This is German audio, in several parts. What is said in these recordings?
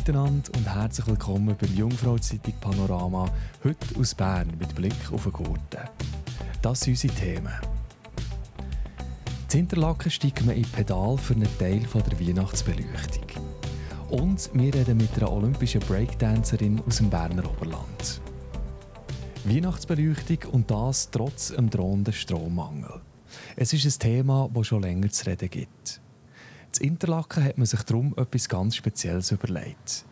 miteinander und herzlich willkommen beim Jungfrau-Zeitung Panorama, heute aus Bern mit Blick auf den Gurten. Das sind unsere Themen. In Interlaken steigen wir in Pedal für einen Teil der Weihnachtsbeleuchtung. Und wir reden mit einer olympischen Breakdancerin aus dem Berner Oberland. Weihnachtsbeleuchtung und das trotz dem drohenden Strommangel. Es ist ein Thema, das schon länger zu reden gibt. In Interlaken hat man sich darum etwas ganz Spezielles überlegt.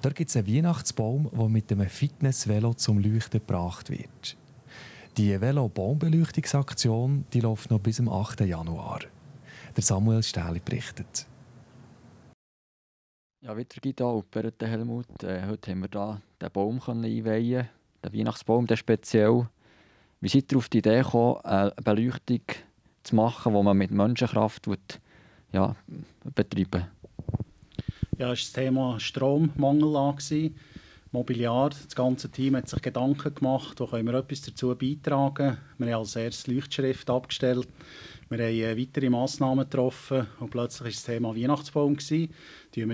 Dort gibt es einen Weihnachtsbaum, der mit einem Fitnessvelo zum Leuchten gebracht wird. Die Velo-Baumbeleuchtungsaktion läuft noch bis zum 8. Januar. Der Samuel Stähli berichtet. Ja, wieder Guido, Helmut. Heute haben wir hier den Baum einweihen, den Weihnachtsbaum der speziell. Wie seid ihr auf die Idee gekommen, eine Beleuchtung zu machen, die man mit Menschenkraft betreiben? Ja, es war das Thema Strommangel. Mobiliar, das ganze Team hat sich Gedanken gemacht, wo können wir etwas dazu beitragen. Wir haben als erstes Leuchtschrift abgestellt. Wir haben weitere Massnahmen getroffen und plötzlich war das Thema Weihnachtsbaum. Wir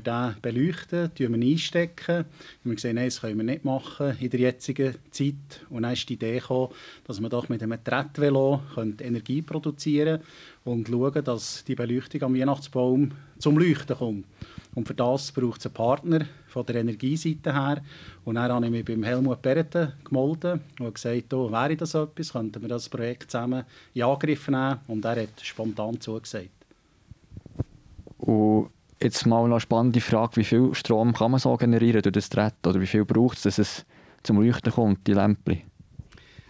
den beleuchten, einstecken. Wir haben gesehen, nein, das können wir nicht machen in der jetzigen Zeit. Und dann ist die Idee gekommen, dass man doch mit einem Trettvelo Energie produzieren und schauen, dass die Beleuchtung am Weihnachtsbaum zum Leuchten kommt. Und für das braucht es einen Partner von der Energieseite her. Und dann habe ich mich beim Helmut Berete gemeldet und gesagt, wäre das etwas, könnten wir das Projekt zusammen in Angriff nehmen. Und er hat spontan zugesagt. Und jetzt mal eine spannende Frage, wie viel Strom kann man so generieren durch das Draht? Oder wie viel braucht es, dass es zum Leuchten kommt, die Lämpchen?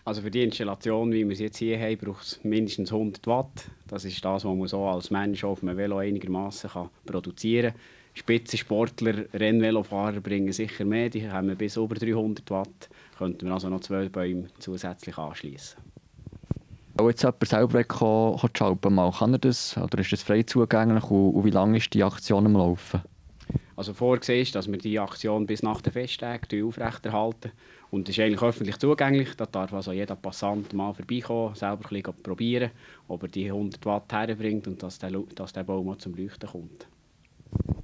Also für die Installation, wie wir sie jetzt hier haben, braucht es mindestens 100 Watt. Das ist das, was man so als Mensch auf einem Velo einigermaßen produzieren kann. Spitzensportler, Rennvelofahrer bringen sicher mehr, die haben bis über 300 Watt. Könnten wir also noch 2 Bäume zusätzlich anschließen. Wenn jetzt jemand selber schalten mal, kann er das? Oder ist das frei zugänglich und wie lange ist die Aktion am Laufen? Also vorgesehen ist, dass wir die Aktion bis nach den Festtagen aufrechterhalten. Und es ist eigentlich öffentlich zugänglich. Da darf also jeder Passant mal vorbeikommen, selber ein bisschen probieren, ob er die 100 Watt herbringt und dass der Baum auch zum Leuchten kommt.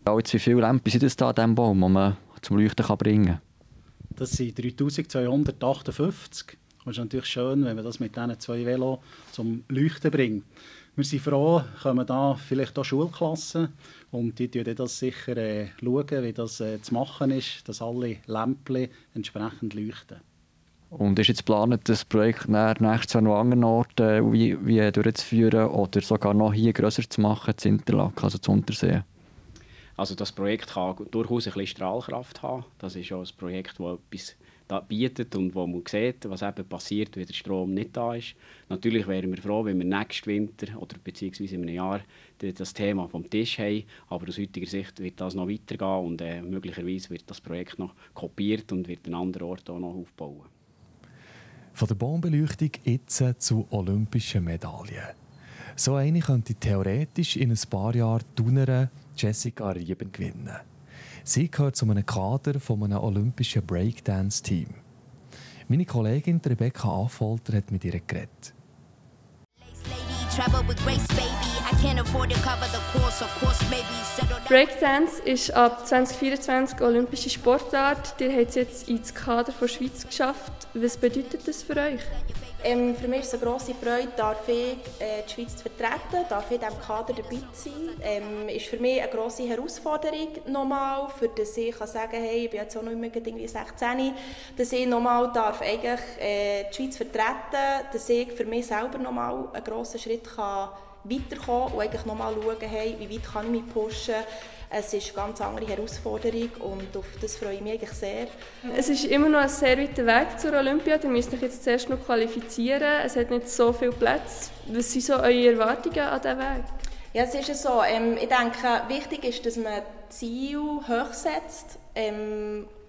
Ja, jetzt, wie viele Lampen sind es da an diesem Baum, die man zum Leuchten bringen kann? Das sind 3258. Und es ist natürlich schön, wenn man das mit diesen 2 Velos zum Leuchten bringt. Wir sind froh, kommen da vielleicht auch Schulklassen und die schauen das sicher schauen, wie das zu machen ist, dass alle Lämpchen entsprechend leuchten. Und ist jetzt geplant, das Projekt nächstes Jahr noch an anderen Orten wie durchzuführen oder sogar noch hier grösser zu machen, zu Interlaken, also zu Unterseen? Also das Projekt kann durchaus ein bisschen Strahlkraft haben. Das ist auch ein Projekt, das etwas bietet und wo man sieht, was eben passiert, wenn der Strom nicht da ist. Natürlich wären wir froh, wenn wir nächsten Winter oder beziehungsweise in einem Jahr das Thema vom Tisch haben. Aber aus heutiger Sicht wird das noch weitergehen und möglicherweise wird das Projekt noch kopiert und wird an anderen Orten auch noch aufbauen. Von der Baumbeleuchtung jetzt zu olympischen Medaillen. So eine könnte theoretisch in ein paar Jahren die Thunerin Jessica Rieben gewinnen. Sie gehört zu einem Kader von einem olympischen Breakdance-Team. Meine Kollegin Rebecca Affolter hat mit ihr geredet. Breakdance ist ab 2024 olympische Sportart. Ihr habt es jetzt ins Kader der Schweiz geschafft. Was bedeutet das für euch? Für mich ist es eine grosse Freude, darf ich die Schweiz zu vertreten, darf ich in diesem Kader dabei sein. Ist für mich eine grosse Herausforderung nochmal, für dass ich kann sagen, hey, ich bin jetzt auch noch immer irgendwie 16, dass ich nochmal darf eigentlich die Schweiz vertreten, dass ich für mich selber nochmal einen grossen Schritt kann weiterkommen und eigentlich nochmal schauen, hey, wie weit kann ich mich pushen. Es ist eine ganz andere Herausforderung und auf das freue ich mich eigentlich sehr. Es ist immer noch ein sehr weiter Weg zur Olympiade. Ihr müsst euch jetzt zuerst noch qualifizieren. Es hat nicht so viele Plätze. Was sind so eure Erwartungen an diesem Weg? Ja, es ist so. Ich denke, wichtig ist, dass man Ziele hoch setzt,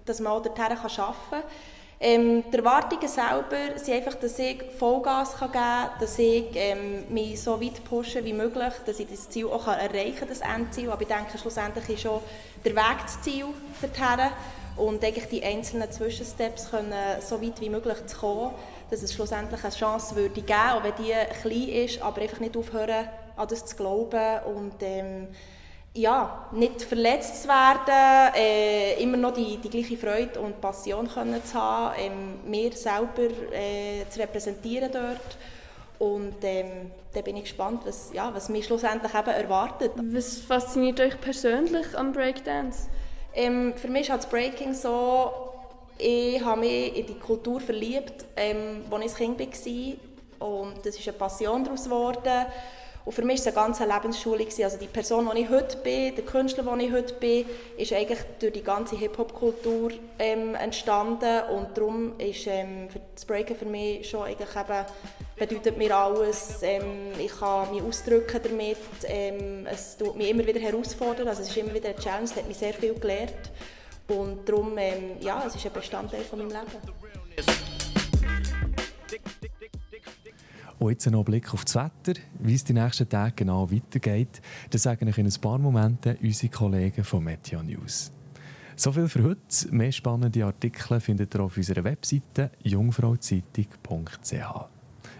dass man auch dorthin arbeiten kann. Die Erwartungen selber sind einfach, dass ich Vollgas geben kann, dass ich mich so weit pushe wie möglich, dass ich das Ziel auch erreichen kann, das Endziel. Aber ich denke, schlussendlich ist schon der Weg das Ziel dorthin und eigentlich die einzelnen Zwischensteps können so weit wie möglich zu kommen, dass es schlussendlich eine Chance würde geben, auch wenn die klein ist, aber einfach nicht aufhören, an das zu glauben und ja, nicht verletzt zu werden, immer noch die gleiche Freude und Passion können zu haben, mir selber zu repräsentieren dort. Und da bin ich gespannt, was mich schlussendlich eben erwartet. Was fasziniert euch persönlich am Breakdance? Für mich ist das Breaking so, ich habe mich in die Kultur verliebt, als ich ein Kind war. Und es ist eine Passion daraus geworden. Und für mich war es eine ganze Lebensschule. Also die Person, die ich heute bin, der Künstler, der ich heute bin, ist eigentlich durch die ganze Hip-Hop-Kultur entstanden. Und darum ist das Breaken für mich schon eigentlich eben, bedeutet mir alles. Ich kann mich ausdrücken damit. Es tut mich immer wieder herausfordern. Also es ist immer wieder eine Challenge. Es hat mich sehr viel gelernt. Und darum, es ist ein Bestandteil von meinem Leben. Und jetzt noch ein Blick auf das Wetter. Wie es die nächsten Tage genau weitergeht, das sagen euch in ein paar Momenten unsere Kollegen von Meteo News. So viel für heute. Mehr spannende Artikel findet ihr auf unserer Webseite jungfrauzeitung.ch.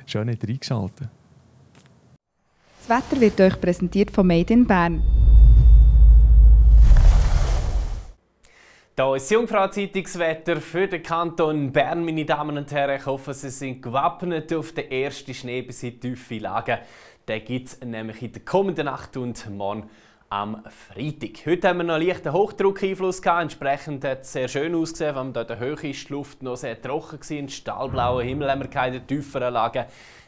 Schön, dass ihr eingeschaltet. Das Wetter wird euch präsentiert von Made in Bern. Hier ist das Jungfrau-Zeitungswetter für den Kanton Bern, meine Damen und Herren. Ich hoffe, Sie sind gewappnet auf den ersten Schnee bis in tiefe Lagen. Den gibt es nämlich in der kommenden Nacht und morgen am Freitag. Heute haben wir noch einen leichten Hochdruckeinfluss gehabt. Entsprechend hat es sehr schön ausgesehen, wenn man da in der Höhe ist, die Luft noch sehr trocken war. Einen stahlblauen Himmel haben wir gehabt. In den tieferen Lagen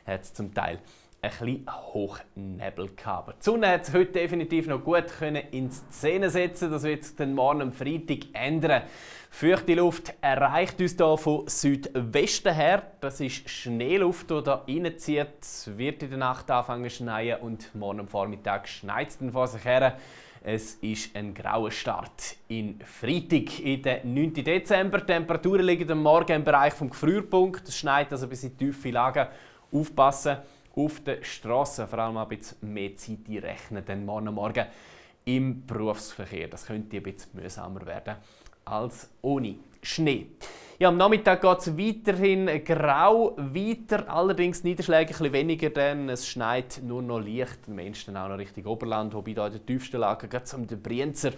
hat es zum Teil ein bisschen Hochnebel gehabt. Die Sonne hat es heute definitiv noch gut in Szene setzen. Das wird sich dann morgen am Freitag ändern. Feuchte Luft erreicht uns hier von Südwesten her. Das ist Schneeluft, die hier reinzieht. Es wird in der Nacht anfangen zu schneien und morgen am Vormittag schneit es dann vor sich her. Es ist ein grauer Start in Freitag, in den 9. Dezember. Die Temperaturen liegen am Morgen im Bereich des Gefrierpunkts. Es schneit also bis in tiefe Lagen. Aufpassen! Auf den Strassen vor allem ein bisschen mehr Zeit rechnen, denn morgen im Berufsverkehr. Das könnte ein bisschen mühsamer werden als ohne Schnee. Ja, am Nachmittag geht es weiterhin grau weiter, allerdings Niederschläge ein bisschen weniger, denn es schneit nur noch leicht, am meisten auch noch Richtung Oberland, wobei da in der tiefsten Lage gerade um den Brienzer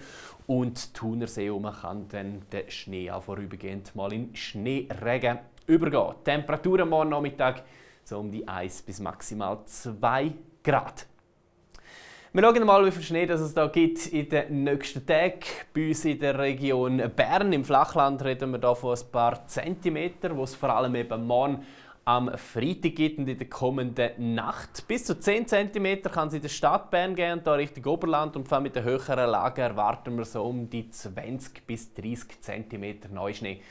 und Thunersee herum kann dann der Schnee auch vorübergehend mal in Schneeregen übergehen. Temperaturen morgen Nachmittag so um die 1 bis maximal 2 Grad. Wir schauen mal, wie viel Schnee es da gibt in den nächsten Tagen. Bei uns in der Region Bern, im Flachland, reden wir hier von ein paar Zentimeter, wo es vor allem eben morgen am Freitag gibt und in der kommenden Nacht. Bis zu 10 cm kann es in der Stadt Bern gehen, da Richtung Oberland. Und vor allem mit den höheren Lagen erwarten wir so um die 20 bis 30 cm Neuschnee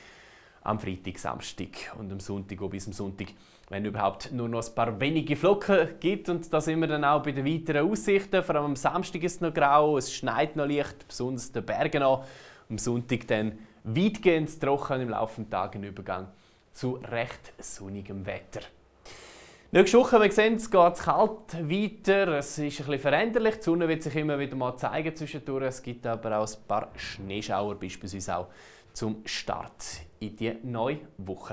am Freitag, Samstag und am Sonntag, auch bis am Sonntag, wenn überhaupt nur noch ein paar wenige Flocken gibt. Und da sind wir dann auch bei den weiteren Aussichten. Vor allem am Samstag ist es noch grau, es schneit noch leicht, besonders in den Bergen noch. Am Sonntag dann weitgehend trocken, im laufenden Tag ein Übergang zu recht sonnigem Wetter. Nächste Woche, wie sehen, es geht kalt weiter. Es ist ein bisschen veränderlich. Die Sonne wird sich immer wieder mal zeigen zwischendurch. Es gibt aber auch ein paar Schneeschauer, beispielsweise auch zum Start in die neue Woche.